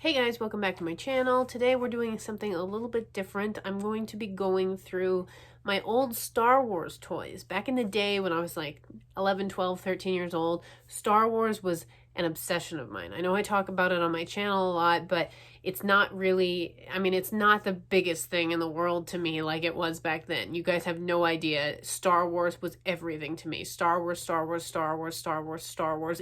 Hey guys, welcome back to my channel. Today we're doing something a little bit different. I'm going to be going through my old Star Wars toys. Back in the day when I was like 11, 12, 13 years old, Star Wars was an obsession of mine. I know I talk about it on my channel a lot, but it's not really, it's not the biggest thing in the world to me like it was back then. You guys have no idea. Star Wars was everything to me. Star Wars, Star Wars, Star Wars, Star Wars, Star Wars.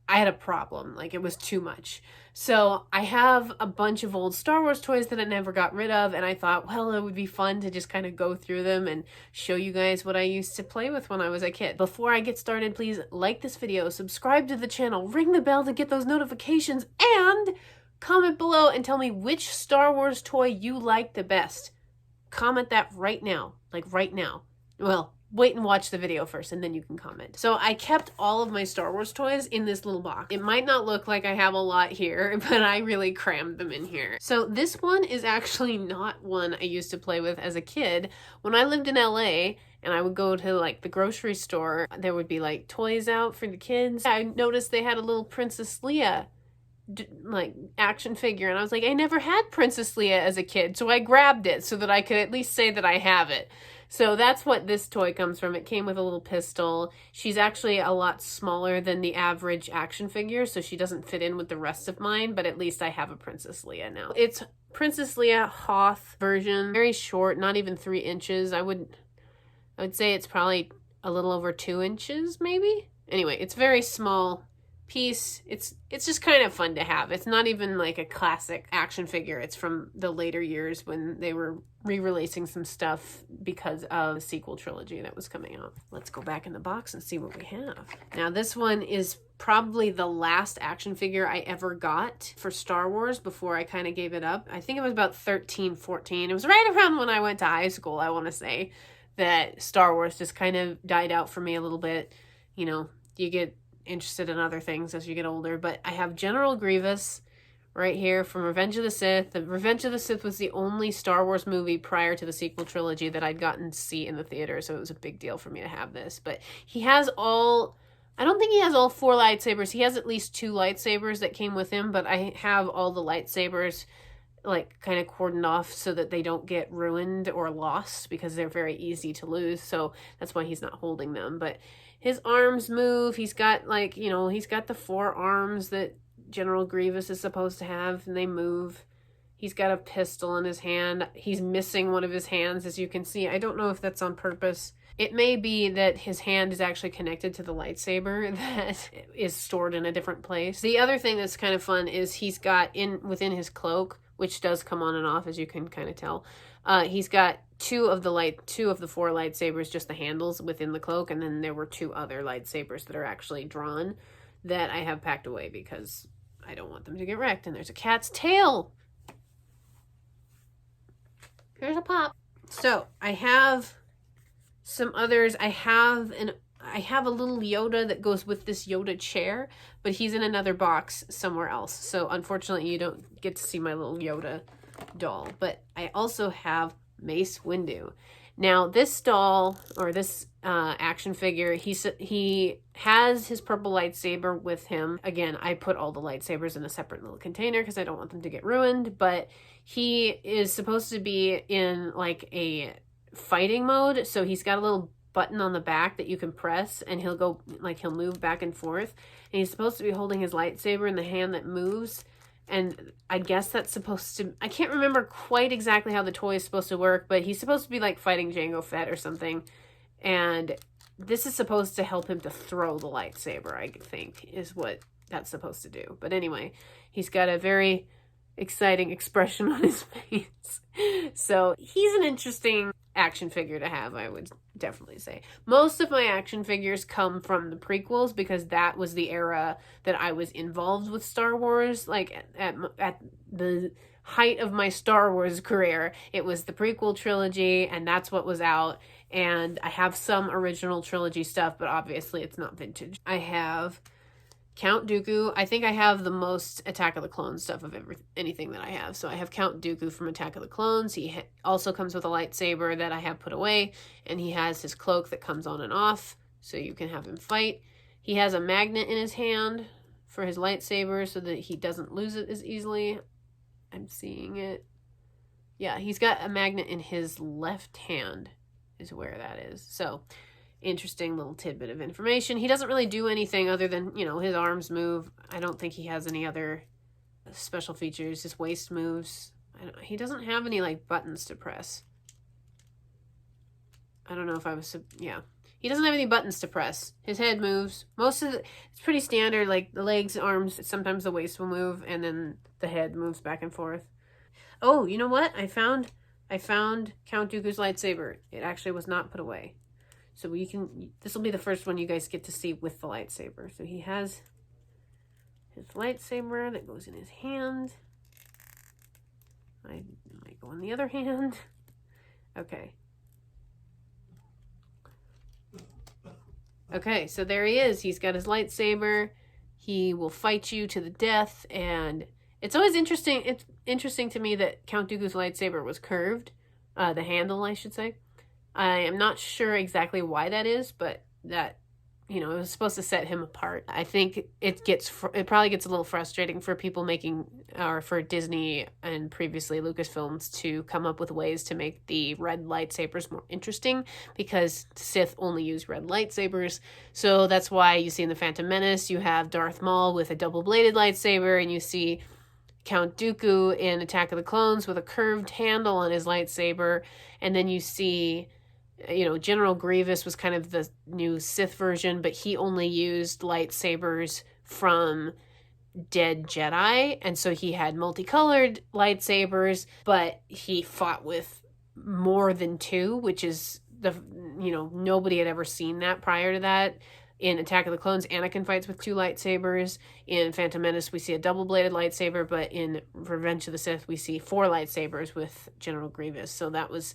I had a problem. Like, it was too much. So I have a bunch of old Star Wars toys that I never got rid of, and I thought, well, it would be fun to just kind of go through them and show you guys what I used to play with when I was a kid. Before I get started, please like this video, subscribe to the channel, ring the bell to get those notifications, and comment below and tell me which Star Wars toy you like the best. Comment that right now, like right now. Well, wait and watch the video first and then you can comment. So I kept all of my Star Wars toys in this little box. It might not look like I have a lot here, but I really crammed them in here. So this one is actually not one I used to play with as a kid. When I lived in LA and I would go to like the grocery store, there would be like toys out for the kids. I noticed they had a little Princess Leia like action figure, and I was like, I never had Princess Leia as a kid, so I grabbed it so that I could at least say that I have it. So that's what this toy comes from. It came with a little pistol. She's actually a lot smaller than the average action figure, so she doesn't fit in with the rest of mine, but at least I have a Princess Leia now. It's Princess Leia Hoth version, very short, not even 3 inches. I would say it's probably a little over 2 inches, maybe. Anyway, it's very small piece. It's just kind of fun to have. It's not even like a classic action figure. It's from the later years when they were re-releasing some stuff because of the sequel trilogy that was coming out. Let's go back in the box and see what we have. Now this one is probably the last action figure I ever got for Star Wars before I kind of gave it up. I think it was about 13, 14. It was right around when I went to high school, I want to say, that Star Wars just kind of died out for me a little bit. You know, you get interested in other things as you get older, but I have General Grievous right here from Revenge of the Sith. The Revenge of the Sith was the only Star Wars movie prior to the sequel trilogy that I'd gotten to see in the theater, so it was a big deal for me to have this. But he has I don't think he has all 4 lightsabers. He has at least 2 lightsabers that came with him, but I have all the lightsabers like kind of cordoned off so that they don't get ruined or lost because they're very easy to lose, so that's why he's not holding them. But his arms move. He's got like, he's got the 4 arms that General Grievous is supposed to have, and they move. He's got a pistol in his hand. He's missing one of his hands, as you can see. I don't know if that's on purpose. It may be that his hand is actually connected to the lightsaber that is stored in a different place. The other thing that's kind of fun is he's got within his cloak, which does come on and off, as you can kind of tell. He's got 2 of the 4 lightsabers, just the handles within the cloak, and then there were 2 other lightsabers that are actually drawn that I have packed away because I don't want them to get wrecked. And there's a cat's tail. Here's a pop. So I have some others. I have a little Yoda that goes with this Yoda chair, but he's in another box somewhere else. So unfortunately, you don't get to see my little Yoda doll. But I also have Mace Windu. Now this doll, or this action figure, he has his purple lightsaber with him. Again, I put all the lightsabers in a separate little container because I don't want them to get ruined, but he is supposed to be in like a fighting mode, so he's got a little button on the back that you can press, and he'll move back and forth, and he's supposed to be holding his lightsaber in the hand that moves. And I guess that's supposed to, I can't remember quite exactly how the toy is supposed to work, but he's supposed to be like fighting Jango Fett or something. And this is supposed to help him to throw the lightsaber, I think, is what that's supposed to do. But anyway, he's got a very exciting expression on his face. So he's an interesting action figure to have, I would definitely say. Most of my action figures come from the prequels because that was the era that I was involved with Star Wars. Like at the height of my Star Wars career, it was the prequel trilogy, and that's what was out. And I have some original trilogy stuff, but obviously it's not vintage. I have Count Dooku. I think I have the most Attack of the Clones stuff of anything that I have. So I have Count Dooku from Attack of the Clones. He also comes with a lightsaber that I have put away, and he has his cloak that comes on and off, so you can have him fight. He has a magnet in his hand for his lightsaber so that he doesn't lose it as easily. I'm seeing it. Yeah, he's got a magnet in his left hand is where that is. So, interesting little tidbit of information. He doesn't really do anything other than, you know, his arms move. I don't think he has any other special features. His waist moves. He doesn't have any, like, buttons to press. I don't know if I was... Yeah. He doesn't have any buttons to press. His head moves. Most of it's pretty standard, like the legs, arms, sometimes the waist will move, and then the head moves back and forth. Oh, you know what? I found Count Dooku's lightsaber. It actually was not put away. So this will be the first one you guys get to see with the lightsaber. So he has his lightsaber that goes in his hand. I might go in the other hand. Okay. Okay, so there he is. He's got his lightsaber. He will fight you to the death, and it's always interesting. It's interesting to me that Count Dooku's lightsaber was curved. The handle, I should say. I am not sure exactly why that is, but that, you know, it was supposed to set him apart. I think it probably gets a little frustrating for people making, or for Disney and previously Lucasfilms to come up with ways to make the red lightsabers more interesting, because Sith only use red lightsabers. So that's why you see in The Phantom Menace, you have Darth Maul with a double-bladed lightsaber, and you see Count Dooku in Attack of the Clones with a curved handle on his lightsaber, and then you see, you know, General Grievous was kind of the new Sith version, but he only used lightsabers from dead Jedi, and so he had multicolored lightsabers, but he fought with more than two, which is nobody had ever seen that prior to that. In Attack of the Clones, Anakin fights with two lightsabers. In Phantom Menace, we see a double-bladed lightsaber, but in Revenge of the Sith, we see 4 lightsabers with General Grievous. So that was,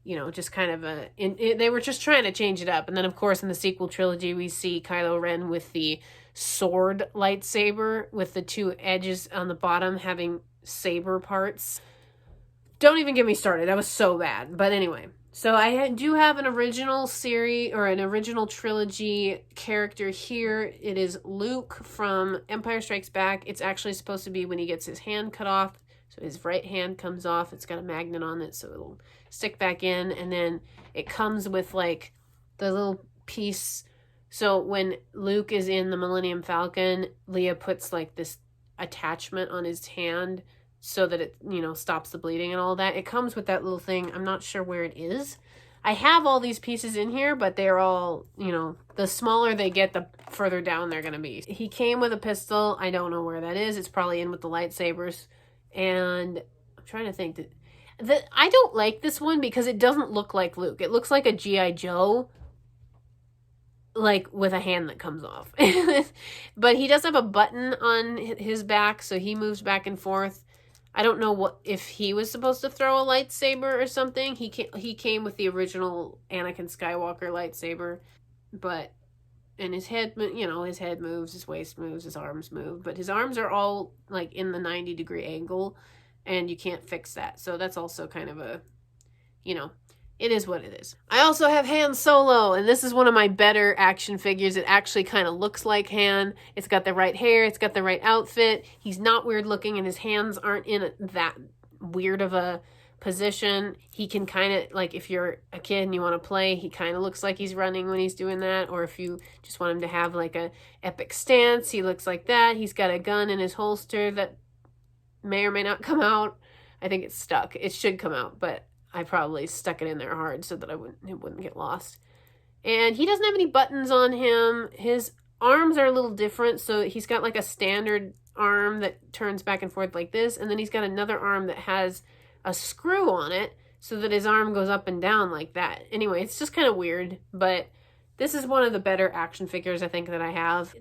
you know, just kind of they were just trying to change it up. And then, of course, in the sequel trilogy, we see Kylo Ren with the sword lightsaber with the 2 edges on the bottom having saber parts. Don't even get me started. That was so bad. But anyway, so I do have an original series, or an original trilogy character here. It is Luke from Empire Strikes Back. It's actually supposed to be when he gets his hand cut off. So his right hand comes off. It's got a magnet on it, so it'll stick back in. And then it comes with, like, the little piece. So when Luke is in the Millennium Falcon, Leia puts, like, this attachment on his hand so that it, you know, stops the bleeding and all that. It comes with that little thing. I'm not sure where it is. I have all these pieces in here, but they're all, you know, the smaller they get, the further down they're going to be. He came with a pistol. I don't know where that is. It's probably in with the lightsabers. And I'm trying to think that I don't like this one because it doesn't look like Luke. It looks like a G.I. Joe, like with a hand that comes off. But he does have a button on his back, so he moves back and forth. I don't know if he was supposed to throw a lightsaber or something. He came with the original Anakin Skywalker lightsaber, and his head, you know, his head moves, his waist moves, his arms move, but his arms are all like in the 90-degree angle, and you can't fix that. So that's also kind of a, you know, it is what it is. I also have Han Solo, and this is one of my better action figures. It actually kind of looks like Han. It's got the right hair. It's got the right outfit. He's not weird looking, and his hands aren't in that weird of a position. He can kind of, like, if you're a kid and you want to play, he kind of looks like he's running when he's doing that. Or if you just want him to have, like, a epic stance, he looks like that. He's got a gun in his holster that may or may not come out. I think it's stuck. It should come out, but I probably stuck it in there hard so that it wouldn't get lost. And he doesn't have any buttons on him. His arms are a little different. So he's got like a standard arm that turns back and forth like this. And then he's got another arm that has a screw on it so that his arm goes up and down like that. Anyway, it's just kind of weird. But this is one of the better action figures I think that I have.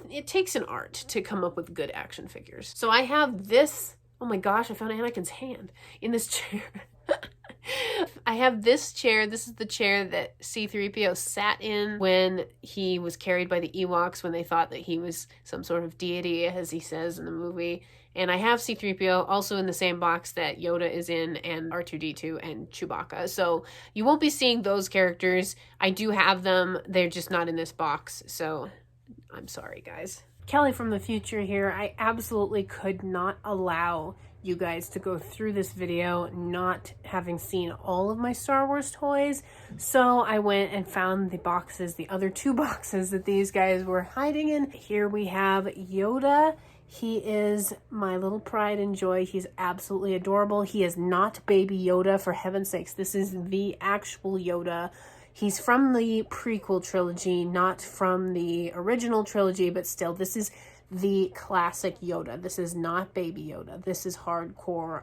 It takes an art to come up with good action figures. So I have this. Oh my gosh, I found Anakin's hand in this chair. I have this chair. This is the chair that C-3PO sat in when he was carried by the Ewoks, when they thought that he was some sort of deity, as he says in the movie. And I have C-3PO also in the same box that Yoda is in, and R2-D2 and Chewbacca. So you won't be seeing those characters. I do have them. They're just not in this box. So I'm sorry, guys. Kelly from the future here. I absolutely could not allow you guys to go through this video not having seen all of my Star Wars toys. So I went and found the boxes, the other 2 boxes that these guys were hiding in. Here we have Yoda. He is my little pride and joy. He's absolutely adorable. He is not Baby Yoda, for heaven's sakes. This is the actual Yoda. He's from the prequel trilogy, not from the original trilogy, but still, this is the classic Yoda. This is not Baby Yoda. This is hardcore.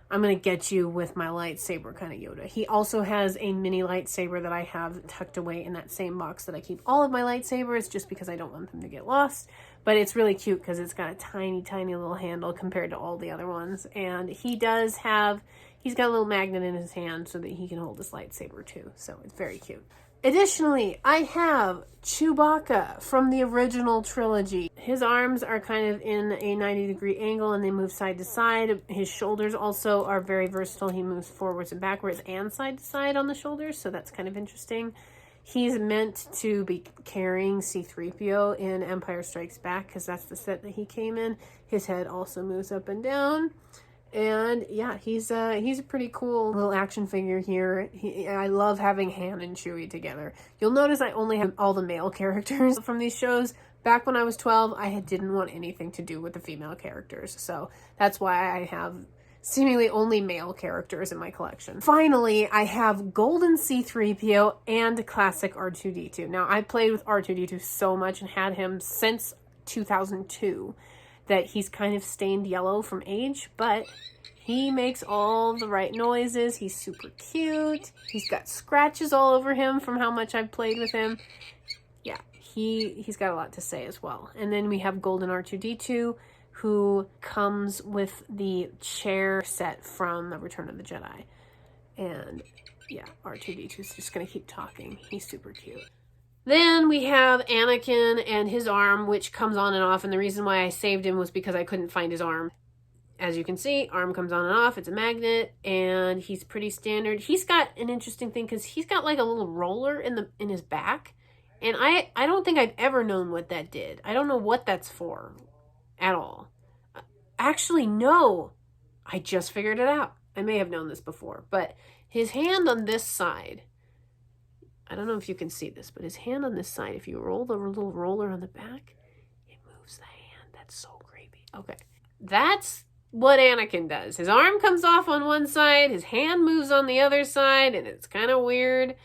I'm going to get you with my lightsaber kind of Yoda. He also has a mini lightsaber that I have tucked away in that same box that I keep all of my lightsabers, just because I don't want them to get lost. But it's really cute because it's got a tiny, tiny little handle compared to all the other ones. And he does have, he's got a little magnet in his hand so that he can hold his lightsaber too. So it's very cute. Additionally, I have Chewbacca from the original trilogy. His arms are kind of in a 90-degree angle and they move side to side. His shoulders also are very versatile. He moves forwards and backwards and side to side on the shoulders, so that's kind of interesting. He's meant to be carrying C-3PO in Empire Strikes Back because that's the set that he came in. His head also moves up and down. And yeah, he's a pretty cool little action figure here. I love having Han and Chewie together. You'll notice I only have all the male characters from these shows. Back when I was 12, I didn't want anything to do with the female characters. So that's why I have seemingly only male characters in my collection. Finally, I have Golden C-3PO and classic R2-D2. Now, I played with R2-D2 so much and had him since 2002 that he's kind of stained yellow from age, but he makes all the right noises. He's super cute. He's got scratches all over him from how much I've played with him. Yeah, he's got a lot to say as well. And then we have Golden R2-D2, who comes with the chair set from The Return of the Jedi. And yeah, R2-D2 is just going to keep talking. He's super cute. Then we have Anakin and his arm, which comes on and off. And the reason why I saved him was because I couldn't find his arm. As you can see, arm comes on and off. It's a magnet, and he's pretty standard. He's got an interesting thing because he's got like a little roller in his back. And I don't think I've ever known what that did. I don't know what that's for at all. Actually, no. I just figured it out. I may have known this before. But his hand on this side, I don't know if you can see this, but his hand on this side, if you roll the little roller on the back, it moves the hand. That's so creepy. Okay. That's what Anakin does. His arm comes off on one side, his hand moves on the other side, and it's kind of weird.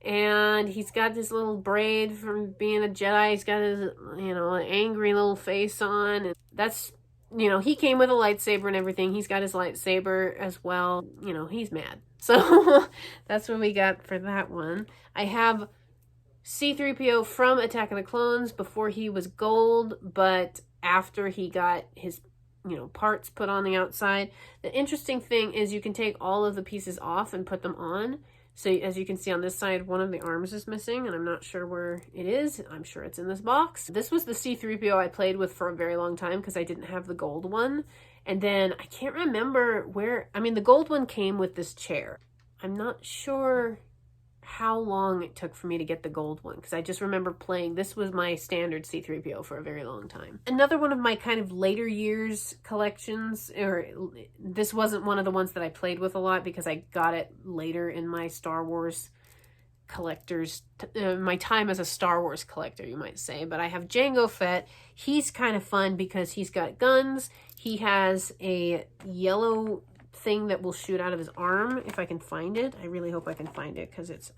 And he's got this little braid from being a Jedi. He's got his, angry little face on. And that's, he came with a lightsaber and everything. He's got his lightsaber as well. He's mad. So that's what we got for that one. I have C-3PO from Attack of the Clones before he was gold, but after he got his, parts put on the outside. The interesting thing is you can take all of the pieces off and put them on. So as you can see on this side, one of the arms is missing, and I'm not sure where it is. I'm sure it's in this box. This was the C-3PO I played with for a very long time because I didn't have the gold one. And then I can't remember where, the gold one came with this chair. I'm not sure how long it took for me to get the gold one because I just remember playing. This was my standard C-3PO for a very long time. Another one of my kind of later years collections, or this wasn't one of the ones that I played with a lot because I got it later in my Star Wars collectors, my time as a Star Wars collector, you might say. But I have Jango Fett. He's kind of fun because he's got guns. He has a yellow thing that will shoot out of his arm if I can find it. I really hope I can find it because it's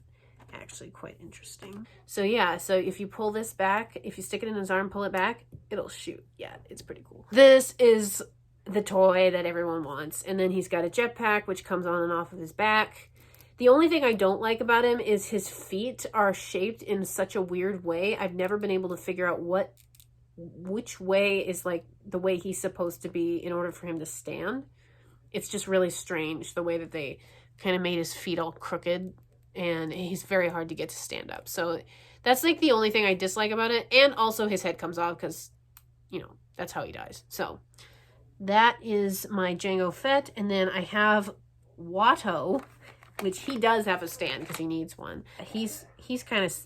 actually quite interesting. So yeah, so if you pull this back, if you stick it in his arm, pull it back, it'll shoot. Yeah, it's pretty cool. This is the toy that everyone wants. And then he's got a jetpack, which comes on and off of his back. The only thing I don't like about him is his feet are shaped in such a weird way. I've never been able to figure out which way is like the way he's supposed to be in order for him to stand. It's just really strange the way that they kind of made his feet all crooked, and he's very hard to get to stand up. So that's like the only thing I dislike about it. And also his head comes off because, that's how he dies. So that is my Jango Fett. And then I have Watto, which he does have a stand because he needs one. He's kind of,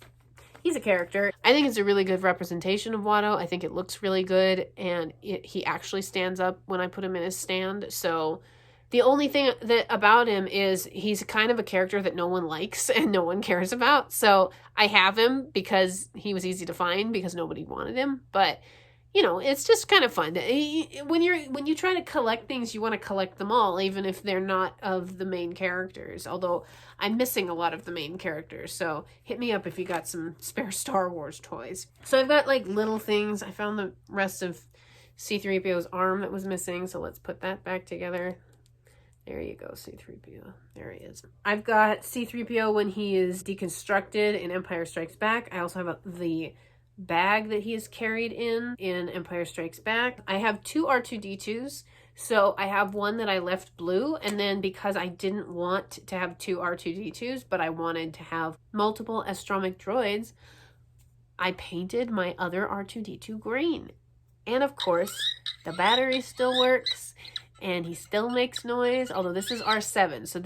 He's a character. I think it's a really good representation of Watto. I think it looks really good, and he actually stands up when I put him in his stand. So the only thing that about him is he's kind of a character that no one likes and no one cares about. So I have him because he was easy to find because nobody wanted him. But you know, it's just kind of fun. When you try to collect things, you want to collect them all, even if they're not of the main characters. Although I'm missing a lot of the main characters, so hit me up if you got some spare Star Wars toys. So I've got like little things. I found the rest of C-3PO's arm that was missing, so let's put that back together. There you go, C-3PO. There he is. I've got C-3PO when he is deconstructed in Empire Strikes Back. I also have the bag that he is carried in Empire Strikes Back. I have two R2-D2s. So I have one that I left blue, and then because I didn't want to have two R2-D2s, but I wanted to have multiple Astronomic droids, I painted my other R2-D2 green. And of course, the battery still works, and he still makes noise, although this is R7. So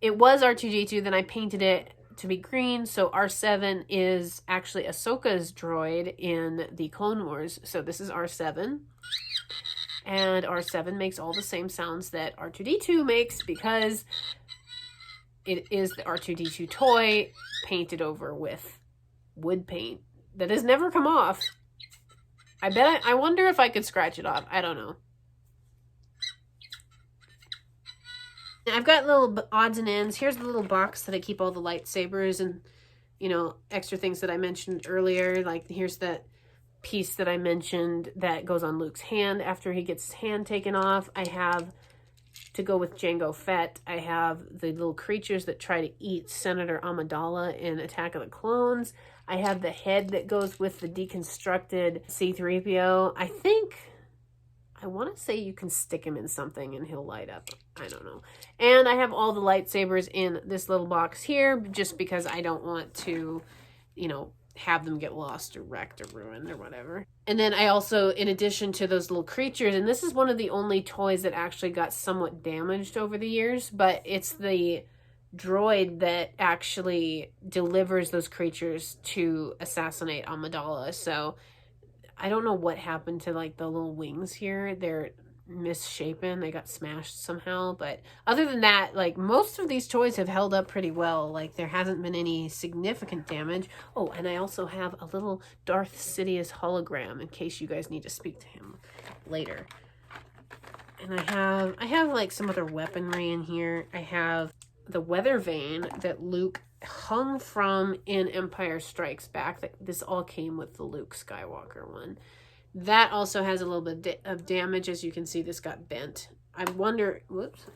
it was R2-D2, then I painted it to be green, so R7 is actually Ahsoka's droid in the Clone Wars. So this is R7. And R7 makes all the same sounds that R2-D2 makes because it is the R2-D2 toy painted over with wood paint that has never come off. I wonder if I could scratch it off. I don't know. I've got little odds and ends. Here's the little box that I keep all the lightsabers and, you know, extra things that I mentioned earlier. Like here's that piece that I mentioned that goes on Luke's hand after he gets his hand taken off. I have, to go with Jango Fett, I have the little creatures that try to eat Senator Amidala in Attack of the Clones. I have the head that goes with the deconstructed C-3PO. I want to say you can stick him in something and he'll light up. I don't know. And I have all the lightsabers in this little box here just because I don't want to, you know, have them get lost or wrecked or ruined or whatever. And then I also, in addition to those little creatures, and this is one of the only toys that actually got somewhat damaged over the years, but it's the droid that actually delivers those creatures to assassinate Amidala. So I don't know what happened to like the little wings here. They're misshapen. They got smashed somehow. But other than that, like most of these toys have held up pretty well. Like there hasn't been any significant damage. Oh, and I also have a little Darth Sidious hologram in case you guys need to speak to him later. And I have like some other weaponry in here. I have the weather vane that Luke hung from in Empire Strikes Back. This all came with the Luke Skywalker one. That also has a little bit of damage. As you can see, this got bent. I wonder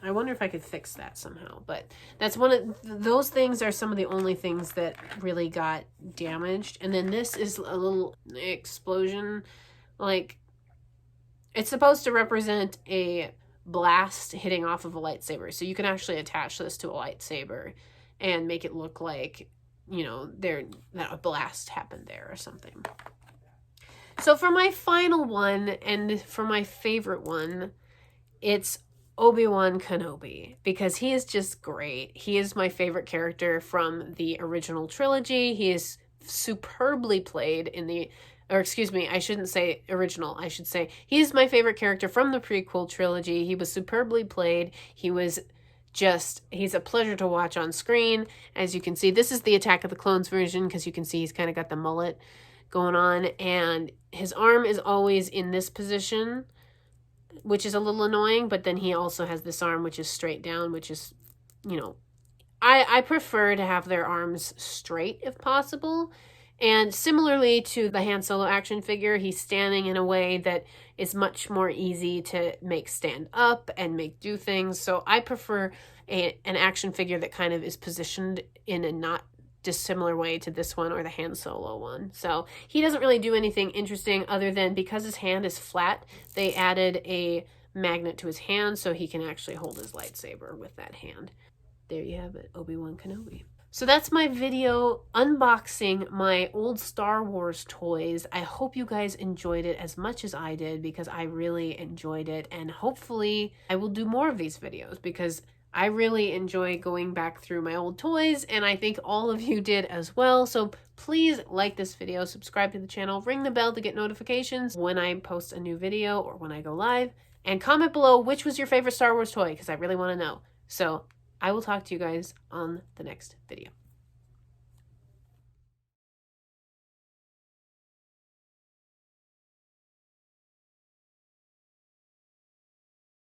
if I could fix that somehow. But that's one of those things are some of the only things that really got damaged. And then this is a little explosion. Like, it's supposed to represent a blast hitting off of a lightsaber. So you can actually attach this to a lightsaber and make it look like, you know, that a blast happened there or something. So for my final one, and for my favorite one, it's Obi-Wan Kenobi, because he is just great. He is my favorite character from the original trilogy. He is superbly played in the, or excuse me, I shouldn't say original. I should say he is my favorite character from the prequel trilogy. He was superbly played. He's a pleasure to watch on screen. As you can see, this is the Attack of the Clones version, because you can see he's kind of got the mullet going on, and his arm is always in this position, which is a little annoying, but then he also has this arm which is straight down, which is, you know, I prefer to have their arms straight if possible. And similarly to the Han Solo action figure, he's standing in a way that is much more easy to make stand up and make do things. So I prefer an action figure that kind of is positioned in a not dissimilar way to this one or the Han Solo one. So he doesn't really do anything interesting other than, because his hand is flat, they added a magnet to his hand so he can actually hold his lightsaber with that hand. There you have it, Obi-Wan Kenobi. So that's my video unboxing my old Star Wars toys. I hope you guys enjoyed it as much as I did, because I really enjoyed it, and hopefully I will do more of these videos because I really enjoy going back through my old toys, and I think all of you did as well. So Please like this video, subscribe to the channel, ring the bell to get notifications when I post a new video or when I go live, and comment below which was your favorite Star Wars toy, because I really want to know. So I will talk to you guys on the next video.